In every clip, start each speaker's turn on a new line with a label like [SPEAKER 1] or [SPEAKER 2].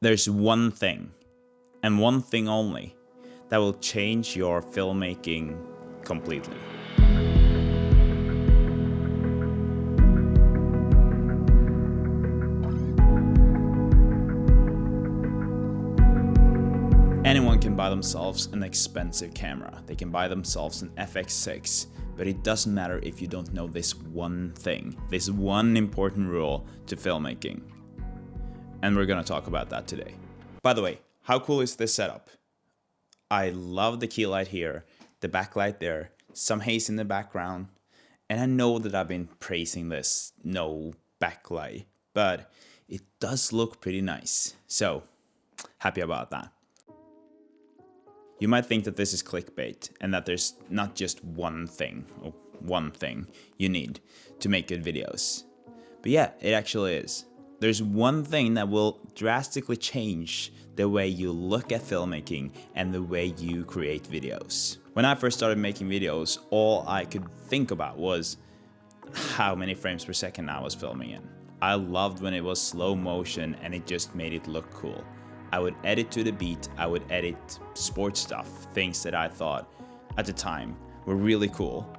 [SPEAKER 1] There's one thing, and one thing only, that will change your filmmaking completely. Anyone can buy themselves an expensive camera. They can buy themselves an FX6, but it doesn't matter if you don't know this one thing, this one important rule to filmmaking. And we're gonna talk about that today. By the way, how cool is this setup? I love the key light here, the backlight there, some haze in the background, and I know that I've been praising this no backlight, but it does look pretty nice. So, happy about that. You might think that this is clickbait and that there's not just one thing you need to make good videos. But yeah, it actually is. There's one thing that will drastically change the way you look at filmmaking and the way you create videos. When I first started making videos, all I could think about was how many frames per second I was filming in. I loved when it was slow motion and it just made it look cool. I would edit to the beat, I would edit sports stuff, things that I thought at the time were really cool.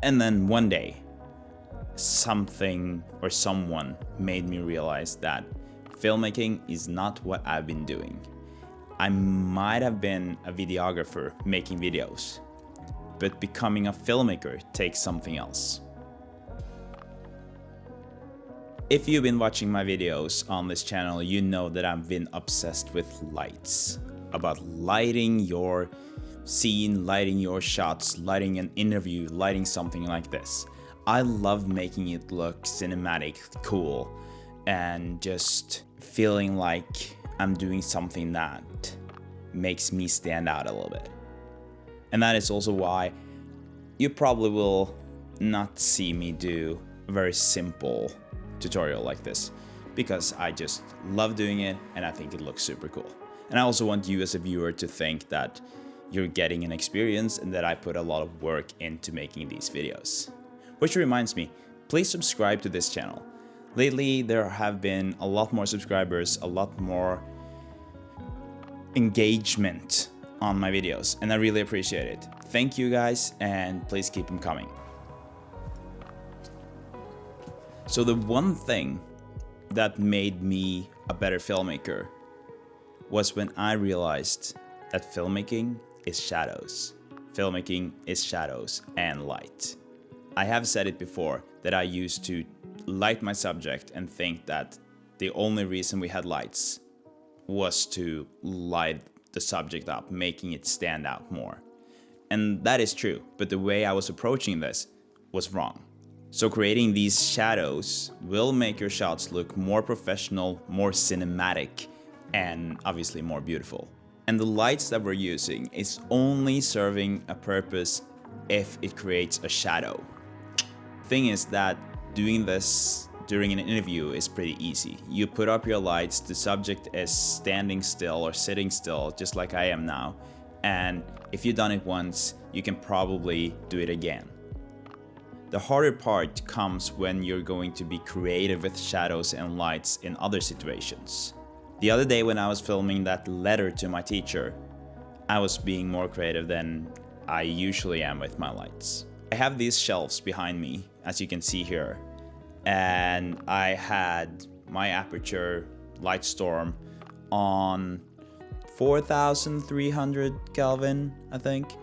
[SPEAKER 1] And then one day, something or someone made me realize that filmmaking is not what I've been doing. I might have been a videographer making videos, but becoming a filmmaker takes something else. If you've been watching my videos on this channel, you know that I've been obsessed with lights. About lighting your scene, lighting your shots, lighting an interview, lighting something like this. I love making it look cinematic, cool, and just feeling like I'm doing something that makes me stand out a little bit. And that is also why you probably will not see me do a very simple tutorial like this, because I just love doing it and I think it looks super cool. And I also want you as a viewer to think that you're getting an experience and that I put a lot of work into making these videos. Which reminds me, please subscribe to this channel. Lately there have been a lot more subscribers, a lot more engagement on my videos, and I really appreciate it. Thank you guys, and please keep them coming. So the one thing that made me a better filmmaker was when I realized that filmmaking is shadows. Filmmaking is shadows and light. I have said it before that I used to light my subject and think that the only reason we had lights was to light the subject up, making it stand out more. And that is true, but the way I was approaching this was wrong. So creating these shadows will make your shots look more professional, more cinematic, and obviously more beautiful. And the lights that we're using is only serving a purpose if it creates a shadow. Thing is that doing this during an interview is pretty easy. You put up your lights, the subject is standing still or sitting still, just like I am now. And if you've done it once, you can probably do it again. The harder part comes when you're going to be creative with shadows and lights in other situations. The other day when I was filming that letter to my teacher, I was being more creative than I usually am with my lights. I have these shelves behind me, as you can see here, and I had my aperture light storm on 4,300 Kelvin, I think.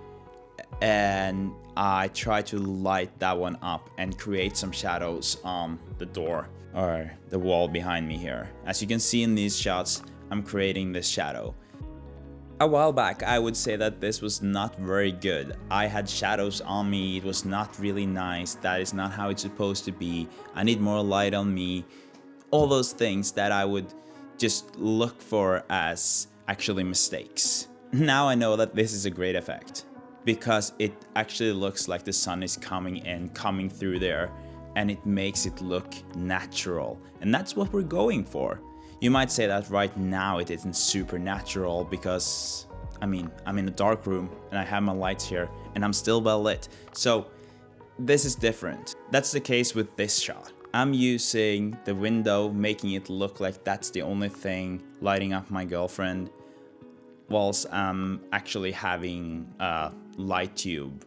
[SPEAKER 1] And I try to light that one up and create some shadows on the door or the wall behind me here. As you can see in these shots, I'm creating this shadow. A while back, I would say that this was not very good. I had shadows on me, it was not really nice, that is not how it's supposed to be, I need more light on me. All those things that I would just look for as actually mistakes. Now I know that this is a great effect, because it actually looks like the sun is coming in, coming through there, and it makes it look natural. And that's what we're going for. You might say that right now it isn't super natural because, I'm in a dark room and I have my lights here and I'm still well lit. So this is different. That's the case with this shot. I'm using the window, making it look like that's the only thing lighting up my girlfriend, whilst I'm actually having a light tube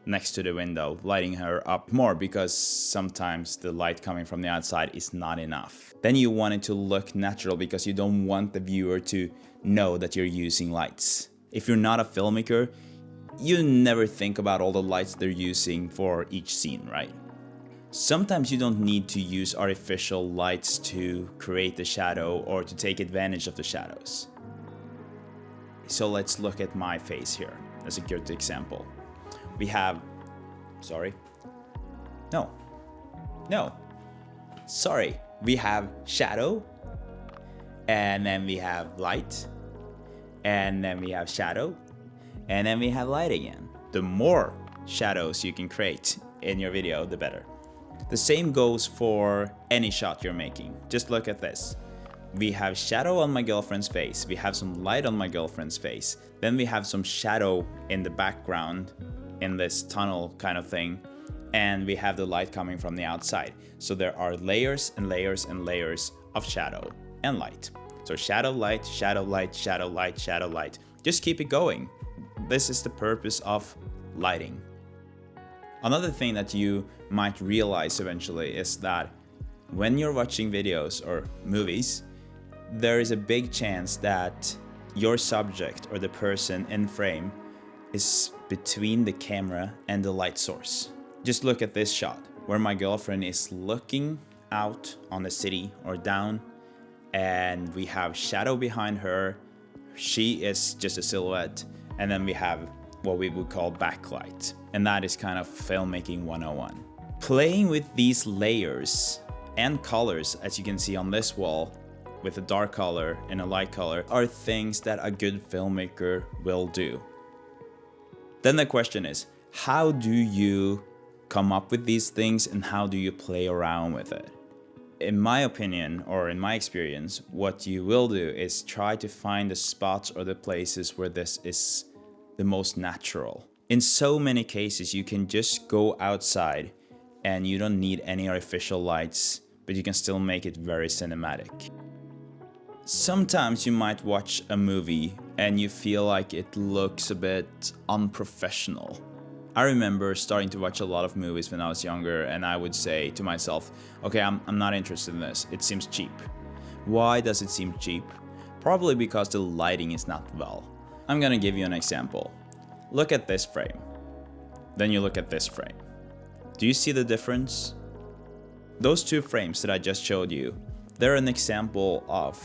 [SPEAKER 1] next to the window, lighting her up more, because sometimes the light coming from the outside is not enough. Then you want it to look natural because you don't want the viewer to know that you're using lights. If you're not a filmmaker, you never think about all the lights they're using for each scene, right? Sometimes you don't need to use artificial lights to create the shadow or to take advantage of the shadows. So let's look at my face here as a good example. We have, we have shadow, and then we have light, and then we have shadow, and then we have light again. The more shadows you can create in your video, the better. The same goes for any shot you're making. Just look at this. We have shadow on my girlfriend's face, we have some light on my girlfriend's face, then we have some shadow in the background in this tunnel kind of thing, and we have the light coming from the outside. So there are layers and layers and layers of shadow and light. So shadow, light, shadow, light, shadow, light, shadow, light. Just keep it going. This is the purpose of lighting. Another thing that you might realize eventually is that when you're watching videos or movies, there is a big chance that your subject or the person in frame is between the camera and the light source. Just look at this shot where my girlfriend is looking out on the city or down, and we have shadow behind her. She is just a silhouette, and then we have what we would call backlight. And that is kind of filmmaking 101. Playing with these layers and colors, as you can see on this wall, with a dark color and a light color, are things that a good filmmaker will do. Then the question is, how do you come up with these things and how do you play around with it? In my opinion, or in my experience, what you will do is try to find the spots or the places where this is the most natural. In so many cases, you can just go outside and you don't need any artificial lights, but you can still make it very cinematic. Sometimes you might watch a movie and you feel like it looks a bit unprofessional. I remember starting to watch a lot of movies when I was younger, and I would say to myself, okay, I'm not interested in this. It seems cheap. Why does it seem cheap? Probably because the lighting is not well. I'm gonna give you an example. Look at this frame. Then you look at this frame. Do you see the difference? Those two frames that I just showed you, they're an example of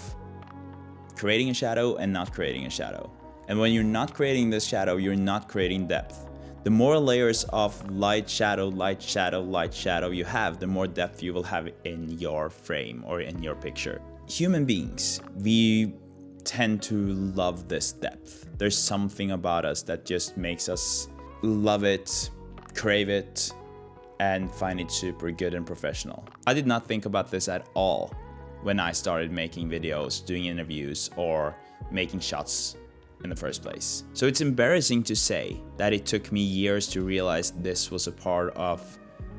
[SPEAKER 1] creating a shadow and not creating a shadow. And when you're not creating this shadow, you're not creating depth. The more layers of light, shadow, light, shadow, light, shadow you have, the more depth you will have in your frame or in your picture. Human beings, we tend to love this depth. There's something about us that just makes us love it, crave it, and find it super good and professional. I did not think about this at all when I started making videos, doing interviews, or making shots in the first place. So it's embarrassing to say that it took me years to realize this was a part of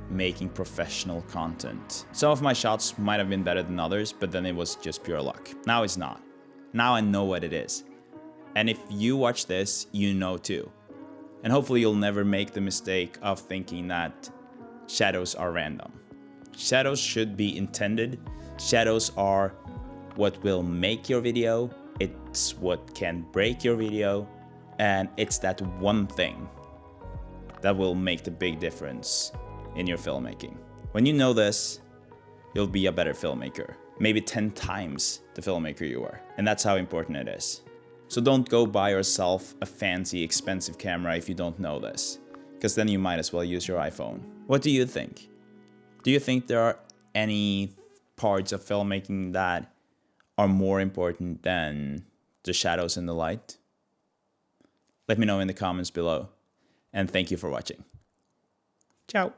[SPEAKER 1] making professional content. Some of my shots might have been better than others, but then it was just pure luck. Now it's not. Now I know what it is. And if you watch this, you know too. And hopefully you'll never make the mistake of thinking that shadows are random. Shadows should be intended. Shadows are what will make your video. It's what can break your video. And it's that one thing that will make the big difference in your filmmaking. When you know this, you'll be a better filmmaker. Maybe 10 times the filmmaker you were. And that's how important it is. So don't go buy yourself a fancy, expensive camera if you don't know this, because then you might as well use your iPhone. What do you think? Do you think there are any parts of filmmaking that are more important than the shadows and the light? Let me know in the comments below. And thank you for watching. Ciao.